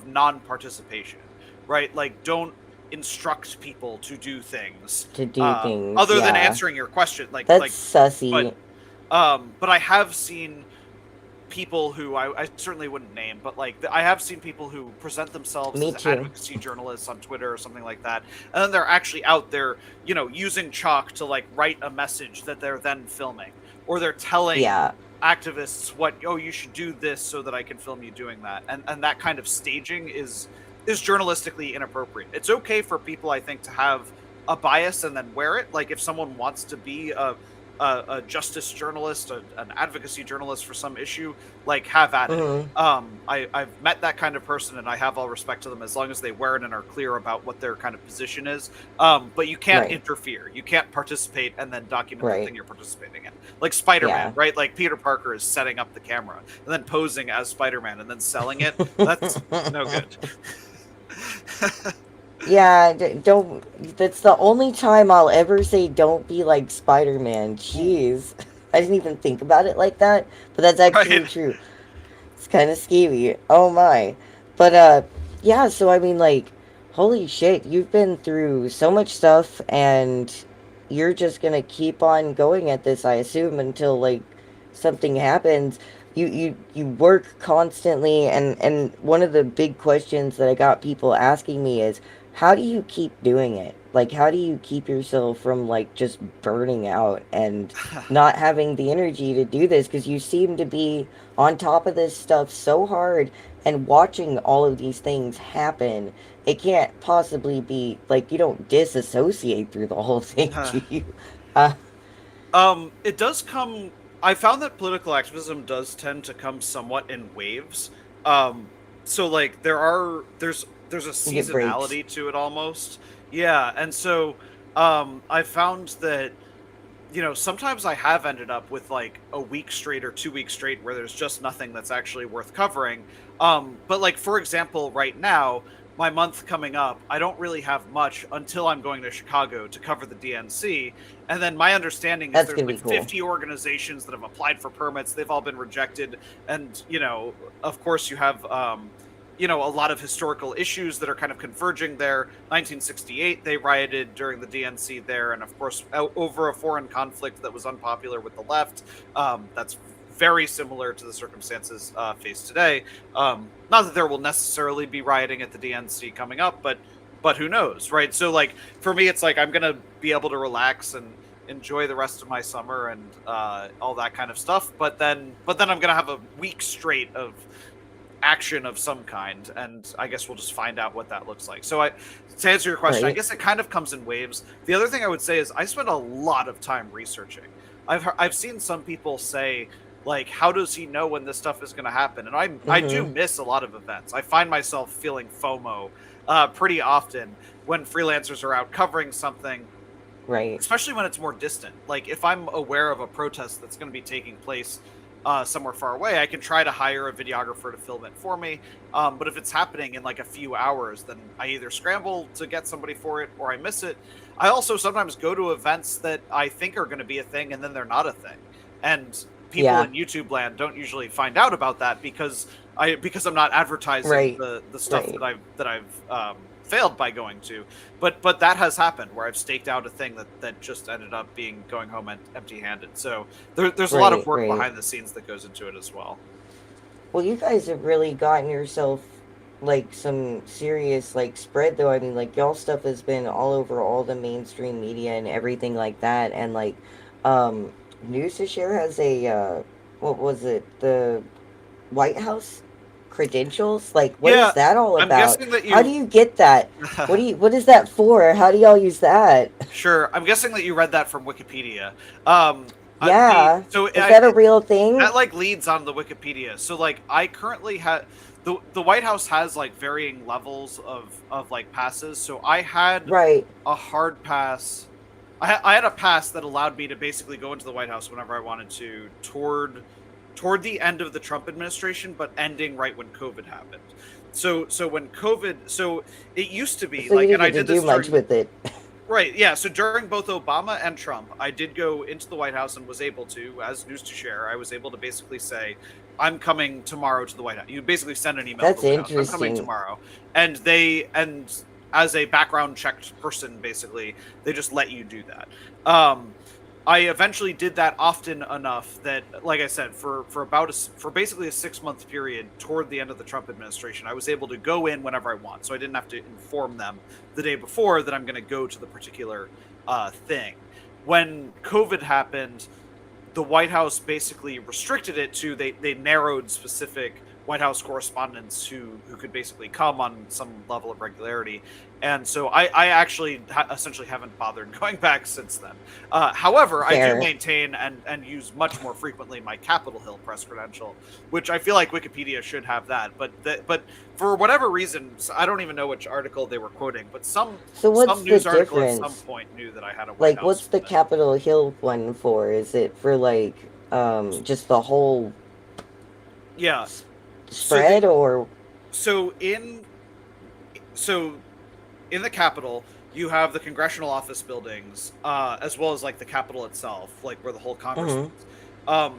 non-participation, right? Like, don't instruct people to do things To do things. other than Yeah. answering your question. That's But sussy. but I have seen people who I certainly wouldn't name, but like, I have seen people who present themselves Me as too. advocacy journalists on Twitter or something like that, and then they're actually out there, using chalk to like write a message that they're then filming, or they're telling Yeah. activists oh, you should do this so that I can film you doing that, and that kind of staging is journalistically inappropriate. It's okay for people, I think, to have a bias and then wear it. Like, if someone wants to be a justice journalist, an advocacy journalist for some issue, like have at it. Mm-hmm. I've met that kind of person, and I have all respect to them as long as they wear it and are clear about what their kind of position is. But you can't Right. interfere. You can't participate and then document the Right. thing you're participating in. Like Spider-Man, Yeah. right? Like Peter Parker is setting up the camera and then posing as Spider-Man and then selling it. That's no good. Yeah, don't. That's the only time I'll ever say don't be like Spider Man. Jeez. I didn't even think about it like that, but that's actually Right. true. It's kind of scary. Oh my. But yeah, so I mean like holy shit, you've been through so much stuff and you're just going to keep on going at this I assume until like something happens. You work constantly and one of the big questions that I got people asking me is how do you keep doing it? Like how do you keep yourself from like just burning out and not having the energy to do this because you seem to be on top of this stuff so hard and watching all of these things happen. It can't possibly be like you don't disassociate through the whole thing, do you? Uh, It does come. I found that political activism does tend to come somewhat in waves. Um, so like there's a you get breaks. seasonality to it almost. Yeah, and so I found that sometimes I have ended up with like a week straight or 2 weeks straight where there's just nothing that's actually worth covering. But like for example, right now, my month coming up, I don't really have much until I'm going to Chicago to cover the DNC. And then my understanding is That's there's gonna like be cool. 50 organizations that have applied for permits. They've all been rejected. And, of course you have a lot of historical issues that are kind of converging there. 1968, they rioted during the DNC there, and of course, over a foreign conflict that was unpopular with the left. That's very similar to the circumstances faced today. Not that there will necessarily be rioting at the DNC coming up, but who knows, right? So, like for me, it's like I'm gonna be able to relax and enjoy the rest of my summer and all that kind of stuff. But then I'm gonna have a week straight of action of some kind, and I guess we'll just find out what that looks like. So to answer your question, I Right. guess it kind of comes in waves. The other thing I would say is I spend a lot of time researching. I've seen some people say like, how does he know when this stuff is going to happen? And I do Mm-hmm. miss a lot of events. I find myself feeling FOMO pretty often when freelancers are out covering something, Right. especially when it's more distant. Like if I'm aware of a protest that's going to be taking place somewhere far away, I can try to hire a videographer to film it for me. But if it's happening in like a few hours, then I either scramble to get somebody for it or I miss it. I also sometimes go to events that I think are going to be a thing and then they're not a thing. And people Yeah. in YouTube land don't usually find out about that because I'm not advertising Right. the stuff Right. that I've failed by going to. But that has happened where I've staked out a thing that just ended up being going home empty-handed. So there's a lot of Right. work Right. behind the scenes that goes into it as well. Well, you guys have really gotten yourself like some serious like spread though. I mean, like y'all stuff has been all over all the mainstream media and everything like that. And like, um, News to Share has a what was it? The White House credentials? Like, what is Yeah, that all I'm about? guessing that How do you you get that? What is that for? How do y'all use that? sure. I'm guessing that you read that from Wikipedia. The Yeah. so Is that a real that thing? like leads on the Wikipedia. So like I currently have the White House has like varying levels of like passes. So I had Right. a hard pass. I had a pass that allowed me to basically go into the White House whenever I wanted to toward the end of the Trump administration, but ending right when COVID happened. So when COVID, so it used to be So you like, didn't and I get to did do this much during with it. right, yeah. So during both Obama and Trump, I did go into the White House and was able to, as News to Share, I was able to basically say, I'm coming tomorrow to the White House. You basically send an email to That's the White House. I'm coming interesting. tomorrow. And as a background checked person, basically, they just let you do that. Um, I eventually did that often enough that, like I said, for basically a 6 month period toward the end of the Trump administration, I was able to go in whenever I want. So I didn't have to inform them the day before that I'm going to go to the particular thing. When COVID happened, the White House basically restricted it to they narrowed specific White House correspondents who could basically come on some level of regularity. And so I actually essentially haven't bothered going back since then. However, I do Fair. maintain and use much more frequently my Capitol Hill press credential, which I feel like Wikipedia should have that. But for whatever reason, I don't even know which article they were quoting, but So what's some the news article at some difference? point knew that I had a White Like, House what's the credential. Capitol Hill one for? Is it for like just the whole Yeah. s- So the spread, or so in so in the Capitol, you have the congressional office buildings, as well as like the Capitol itself, like where the whole Congress hmm meets.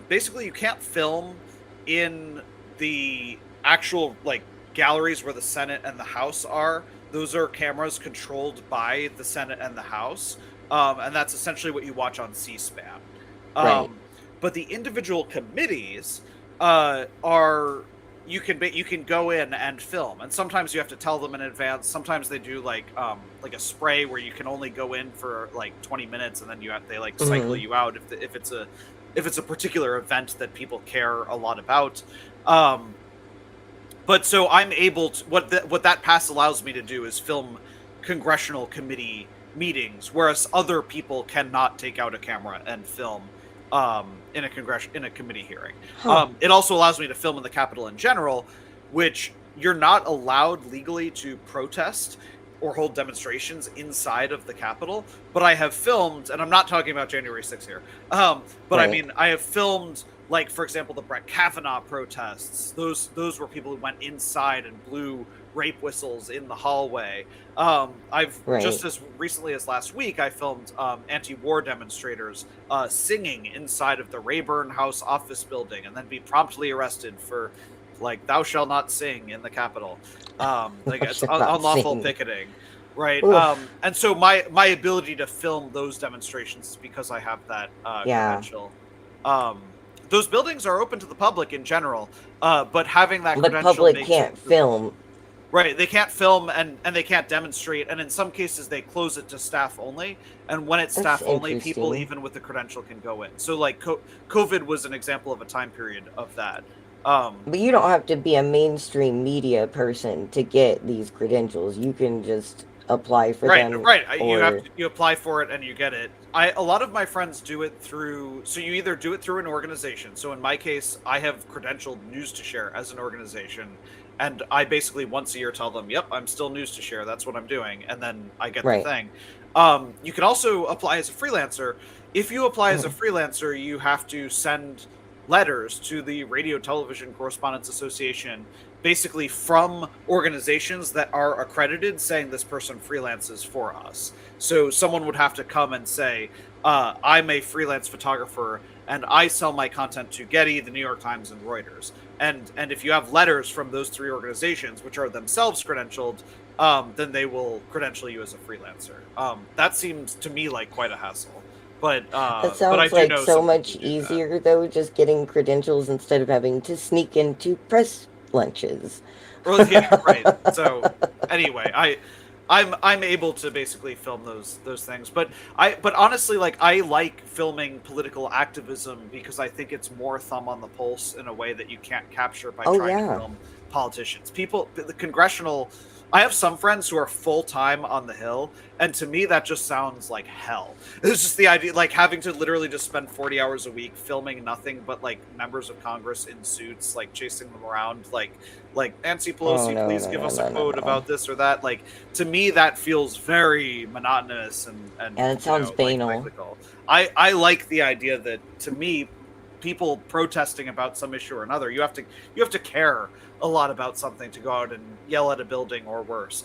Basically, you can't film in the actual like galleries where the Senate and the House are. Those are cameras controlled by the Senate and the House, and that's essentially what you watch on C-SPAN. right? Um, but the individual committees are you can go in and film, and sometimes you have to tell them in advance. Sometimes they do like a spray where you can only go in for like 20 minutes, and then they like cycle hmm you out if it's a particular event that people care a lot about. um but so I'm able to what that pass allows me to do is film congressional committee meetings, whereas other people cannot take out a camera and film in a committee hearing. Huh. It also allows me to film in the Capitol in general, which you're not allowed legally to protest or hold demonstrations inside of the Capitol. But I have filmed, and I'm not talking about January 6th here. But I Right. mean, I have filmed, like, for example, the Brett Kavanaugh protests. Those were people who went inside and blew rape whistles in the hallway. I've Right. just as recently as last week, I filmed anti-war demonstrators singing inside of the Rayburn House office building, and then be promptly arrested for like "Thou shall not sing" in the Capitol. Like I it's should not unlawful sing. picketing, right? Oof. And so my ability to film those demonstrations is because I have that Yeah. credential. Um, those buildings are open to the public in general, but having that But credential public makes it can't film. right. They can't film and they can't demonstrate, and in some cases they close it to staff only. And when it's That's staff only, people interesting. even with the credential can go in. So like COVID was an example of a time period of that. But you don't have to be a mainstream media person to get these credentials. You can just apply for Right, them, right. You have or to you apply for it and you get it. A lot of my friends do it through, so you either do it through an organization. So in my case, I have credentialed News to Share as an organization, and I basically once a year tell them, "Yep, I'm still News to Share. That's what I'm doing," and then I get the right. thing. You can also apply as a freelancer. If you apply as a Mhm. freelancer, you have to send letters to the Radio Television Correspondents Association, basically from organizations that are accredited, saying this person freelances for us. So someone would have to come and say, I'm a freelance photographer and I sell my content to Getty, the New York Times, and Reuters. And if you have letters from those three organizations, which are themselves credentialed, then they will credential you as a freelancer. That seems to me like quite a hassle. That But I sounds do like know so some people much who do that. easier, though, just getting credentials instead of having to sneak into press lunches. Well, yeah, right. So anyway, I'm able to basically film those things, but honestly, like I like filming political activism because I think it's more thumb on the pulse in a way that you can't capture by Oh, trying to yeah. film politicians. People, the congressional. I have some friends who are full time on the Hill, and to me that just sounds like hell. It's just the idea, like having to literally just spend 40 hours a week filming nothing but like members of Congress in suits, like chasing them around, like Nancy Oh, Pelosi, no, please no, give no, us a no, no, quote no. about this or that. Like to me, that feels very monotonous and And it sounds like banal. cyclical. I like the idea that to me, people protesting about some issue or another, you have to care a lot about something to go out and yell at a building or worse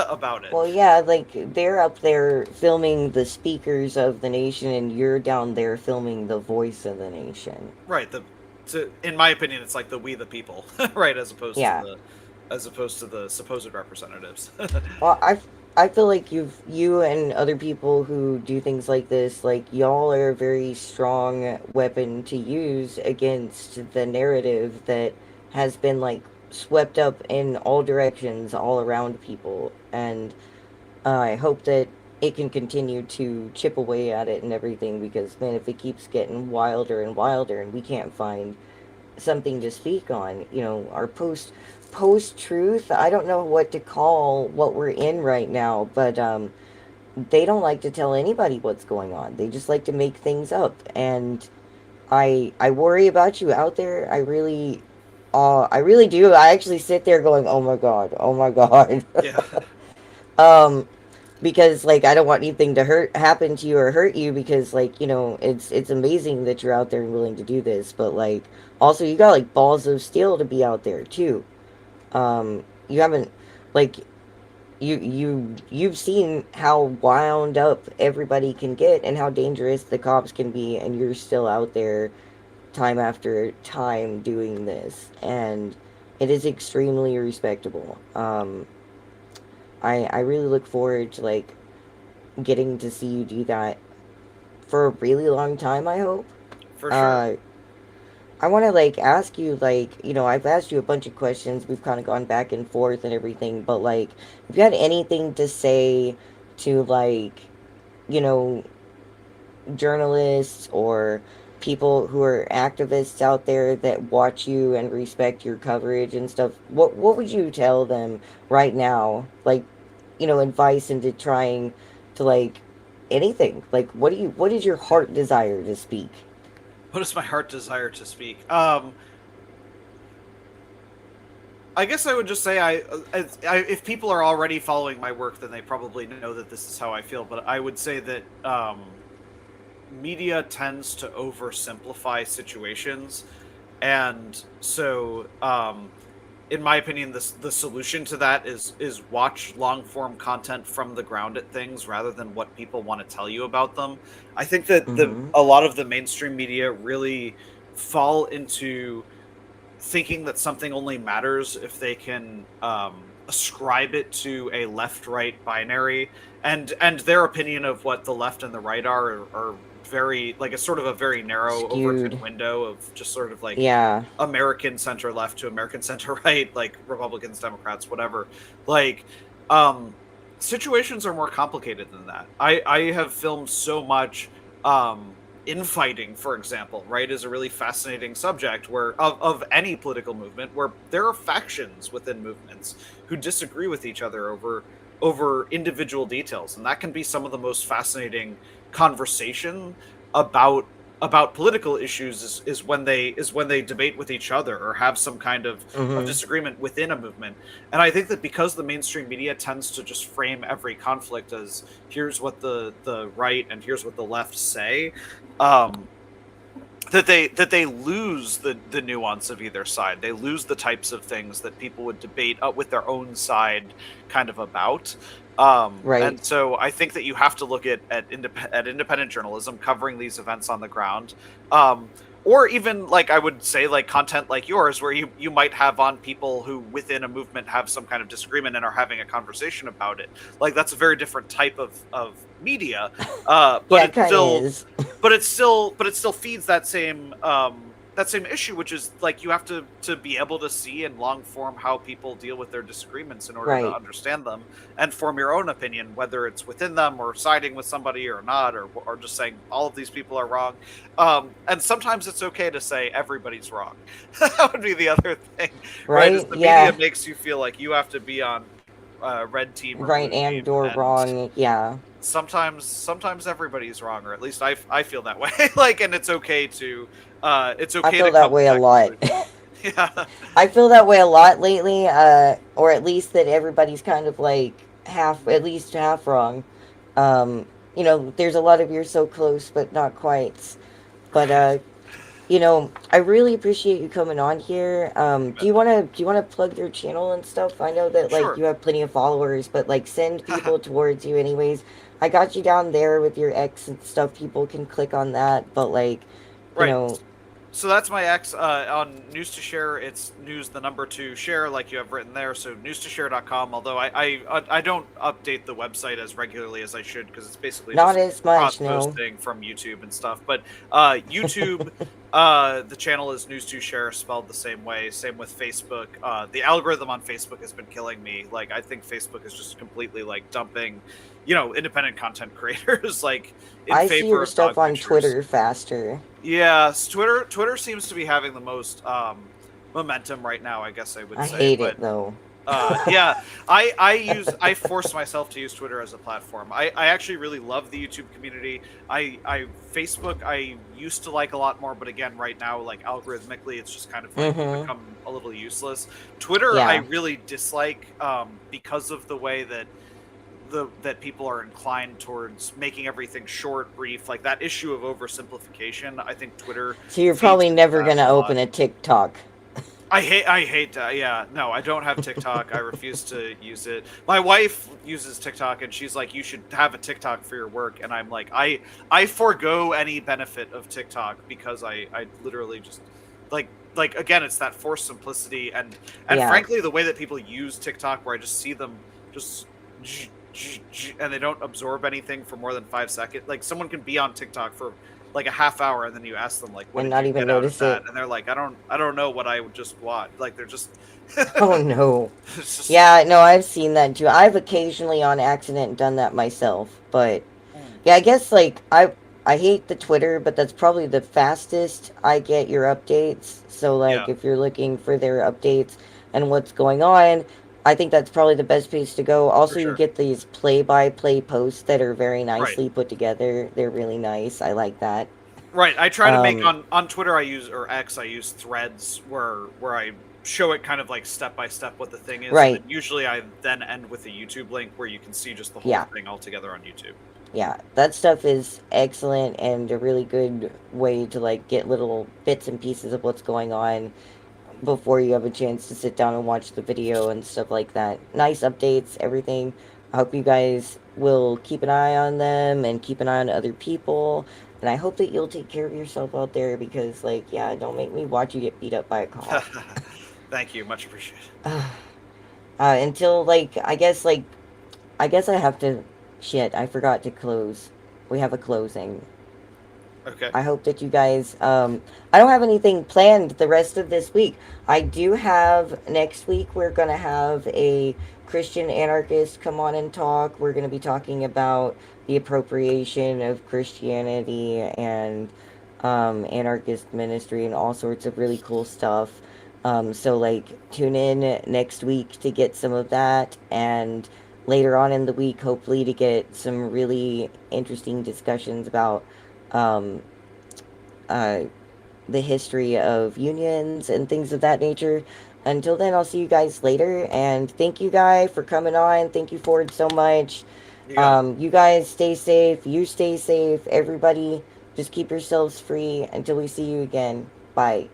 about it. Well, yeah, like they're up there filming the speakers of the nation, and you're down there filming the voice of the nation. Right. In my opinion, it's like the we the people, right, Yeah. as opposed to the supposed representatives. Well, I feel like you and other people who do things like this, like y'all are a very strong weapon to use against the narrative that has been like swept up in all directions all around people. And I hope that it can continue to chip away at it and everything, because man, if it keeps getting wilder and wilder and we can't find something to speak on. Our post truth. I don't know what to call what we're in right now, but they don't like to tell anybody what's going on. They just like to make things up, and I worry about you out there. I really do. I actually sit there going, "Oh my god, oh my god," Yeah. um, because like I don't want anything to hurt happen to you or hurt you because like it's amazing that you're out there and willing to do this, but like also you got like balls of steel to be out there too. You haven't like you've seen how wound up everybody can get and how dangerous the cops can be, and you're still out there time after time doing this, and it is extremely respectable. I really look forward to like getting to see you do that for a really long time, I hope. For sure. uh I want to like ask you, like, I've asked you a bunch of questions. We've kind of gone back and forth and everything, but like, if you had anything to say to like, you know, journalists or people who are activists out there that watch you and respect your coverage and stuff, what would you tell them right now? Like, advice into trying to like anything. Like, what is your heart desire to speak? What is my heart desire to speak? I guess I would just say if people are already following my work, then they probably know that this is how I feel. But I would say that media tends to oversimplify situations, and so in my opinion, the solution to that is watch long form content from the ground at things rather than what people want to tell you about them. I think that the Mm-hmm. a lot of the mainstream media really fall into thinking that something only matters if they can ascribe it to a left-right binary, and their opinion of what the left and the right are very like a sort of a very narrow overton Skewed. window of just sort of like Yeah. American center left to American center right, like Republicans, Democrats, whatever. Like, um, situations are more complicated than that. I have filmed so much. Infighting, for example, right, is a really fascinating subject where of any political movement where there are factions within movements who disagree with each other over individual details, and that can be some of the most fascinating conversation about political issues is when they debate with each other or have some kind of Mm-hmm. disagreement within a movement. And I think that because the mainstream media tends to just frame every conflict as here's what the right and here's what the left say, um, that they lose the nuance of either side. They lose the types of things that people would debate with their own side kind of about. Right. And so I think that you have to look at independent journalism covering these events on the ground. Um, or even like I would say like content like yours where you might have on people who within a movement have some kind of disagreement and are having a conversation about it. Like that's a very different type of media. But Yeah, it it's kind of still is. but it still feeds that same issue, which is like you have to be able to see in long form how people deal with their disagreements in order to Right. understand them and form your own opinion, whether it's within them or siding with somebody or not, or just saying all of these people are wrong. And sometimes it's okay to say everybody's wrong. That would be the other thing, right? Is Right. the media Yeah. makes you feel like you have to be on red team or Right blue and team, or and wrong. Yeah. sometimes everybody's wrong, or at least I feel that way. Like, and it's I okay to feel that come to way a that lot. conclusion. Yeah. I feel that way a lot lately, or at least that everybody's kind of like at least half wrong. There's a lot of you're so close, but not quite. But Right. I really appreciate you coming on here. You Do bet. you wanna plug your channel and stuff? I know that like Sure. you have plenty of followers, but like send people towards you anyways. I got you down there with your X and stuff. People can click on that, but like, you Right. know, So that's my X on News to Share. It's news the number two share, like you have written there. So news2share.com. Although I don't update the website as regularly as I should because it's basically not just as cross much, no. posting from YouTube and stuff. But YouTube. The channel is News to Share, spelled the same way. Same with Facebook. The algorithm on Facebook has been killing me. Like, I think Facebook is just completely like dumping, independent content creators like in I see favor your of dog stuff on pictures. Twitter faster. Yeah, Twitter seems to be having the most momentum right now, I guess I would I say. hate But it though. yeah, I force myself to use Twitter as a platform. I actually really love the YouTube community. I Facebook I used to like a lot more, but again, right now, like algorithmically, it's just kind of like Mm-hmm. become a little useless. Twitter I Yeah. really dislike because of the way that that people are inclined towards making everything short, brief, like that issue of oversimplification. I think Twitter So you're feeds probably into never that gonna a lot. open a TikTok. I hate that. Yeah, no, I don't have TikTok. I refuse to use it. My wife uses TikTok, and she's like, "You should have a TikTok for your work." And I'm like, I forego any benefit of TikTok because I literally just like again, it's that forced simplicity and Yeah. frankly, the way that people use TikTok, where I just see them just and they don't absorb anything for more than 5 seconds. Like someone can be on TikTok for like a half hour, and then you ask them like, what And did not you even get out of notice that? it. And they're like, I don't know what I would just watch. Like they're just Oh no. it's just Yeah, no, I've seen that too. I've occasionally on accident done that myself, but mm, yeah, I guess like I hate the Twitter, but that's probably the fastest I get your updates. So like yeah, if you're looking for their updates and what's going on, I think that's probably the best place to go. for Also, you sure. get these play-by-play posts that are very Right. nicely put together. They're really nice. I like that. Right. I try to make Um, on Twitter I use or X I use threads where I show it kind of like step by step what the thing is, and then right. usually I then end with a YouTube link where you can see just the whole Yeah. thing all together on YouTube. Yeah, that stuff is excellent and a really good way to like get little bits and pieces of what's going on before you have a chance to sit down and watch the video and stuff like that. Nice updates, everything. I hope you guys will keep an eye on them and keep an eye on other people. And I hope that you'll take care of yourself out there because, like, yeah, don't make me watch you get beat up by a cop. Thank you, much appreciated. Until, I guess I have to. Shit, I forgot to close. We have a closing. Okay. I hope that you guys. I don't have anything planned the rest of this week. I do have next week. We're gonna have a Christian anarchist come on and talk. We're gonna be talking about the appropriation of Christianity and anarchist ministry and all sorts of really cool stuff. So like, tune in next week to get some of that, and later on in the week, hopefully, to get some really interesting discussions about um, uh, the history of unions and things of that nature. Until then, I'll see you guys later. And thank you, Guy, for coming on. Thank you, Ford, so much. You got it. You guys stay safe. You stay safe. Everybody, just keep yourselves free until we see you again. Bye.